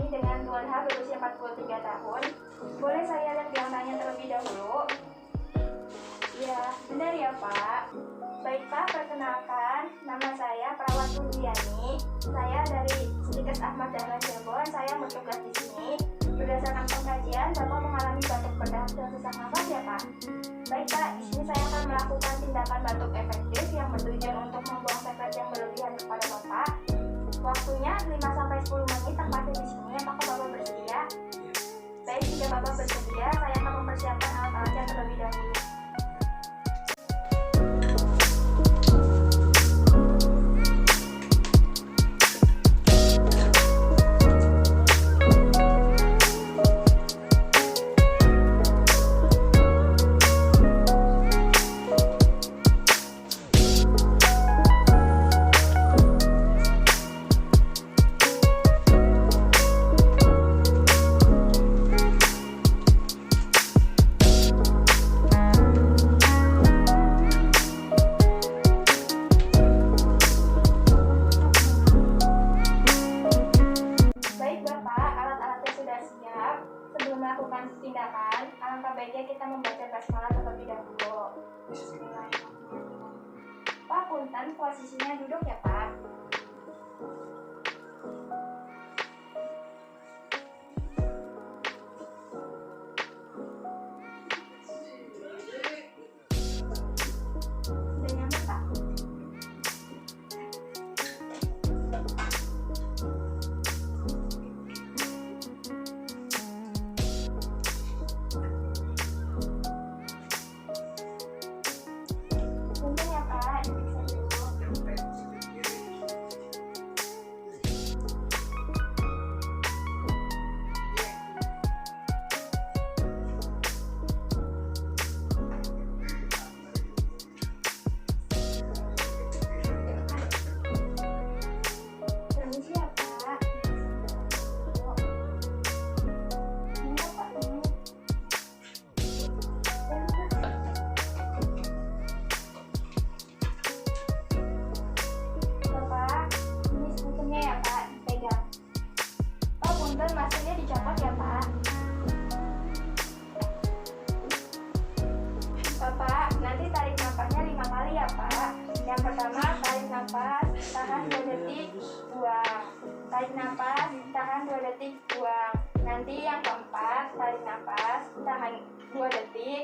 sini dengan Tuan H berusia 43 tahun. Boleh saya lihat bilangannya terlebih dahulu? Ya, benar ya Pak. Baik Pak, perkenalkan, nama saya Perawat Rudiani. Saya dari Stikes Ahmad Dahlan Cirebon. Saya bertugas di sini. Berdasarkan pengkajian, Bapak mengalami batuk berdahak dan sesak nafas ya Pak? Baik Pak, di sini saya akan melakukan tindakan batuk efektif yang bertujuan untuk membuang sekret yang berlebihan kepada Bapak. Waktunya 5-10 menit tempatnya di sini. Apakah Bapak bersedia? Baik, jika Bapak bersedia, saya akan mempersiapkan alat-alatnya terlebih dahulu. Sebelum melakukan tindakan, alangkah baiknya kita membaca basmalah terlebih dahulu. Pak, punten, posisinya duduk ya Pak. Sudah nyaman Pak? Maskernya dicopot ya Pak. Bapak, nanti tarik nafasnya 5 kali ya Pak. Yang pertama, tarik nafas, tahan 2 detik, buang. Tarik nafas, tahan 2 detik, buang. Nanti yang keempat, tarik nafas, tahan 2 detik,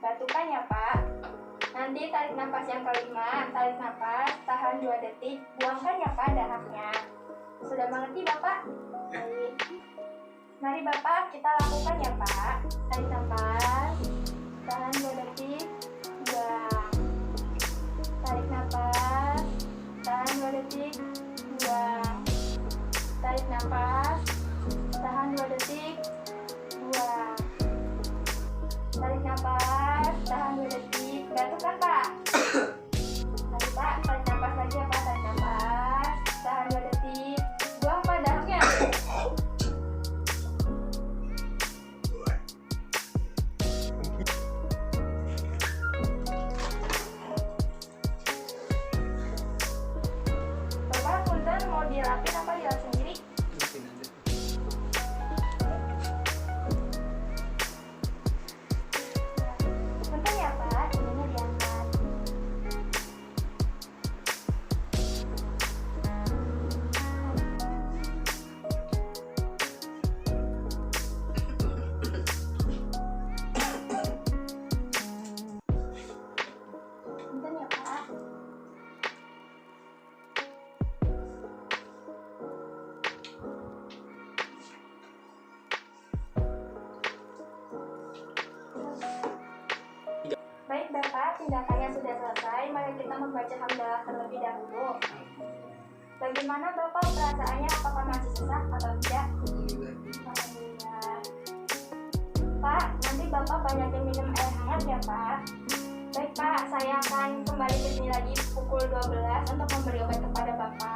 batukan ya Pak. Nanti tarik nafas yang kelima, tarik nafas, tahan 2 detik, buangkan ya Pak dahaknya. Sudah mengerti Bapak? Baik. Mari Bapak, kita lakukan ya Pak. Tarik nafas, tahan 2 detik, buang. Tarik nafas, tahan 2 detik, buang. Tarik nafas, tahan 2 detik, buang. Tarik nafas, tahan 2 detik, batukan Pak. Mari Pak, tarik nafas lagi ya Pak. Tarik nafas, tahan 2 detik, buang Pak dahaknya. Mau dilapin apa dilap sendiri? Bentar ya Pak, ininya diangkat. Bentar ya Pak. Baik Bapak, tindakannya sudah selesai. Mari kita membaca hamdalah terlebih dahulu. Bagaimana Bapak perasaannya? Apakah masih sesak atau tidak? Alhamdulillah. Pak, nanti Bapak banyakin minum air hangat ya Pak. Baik Pak, saya akan kembali ke sini lagi pukul 12 untuk memberi obat kepada Bapak.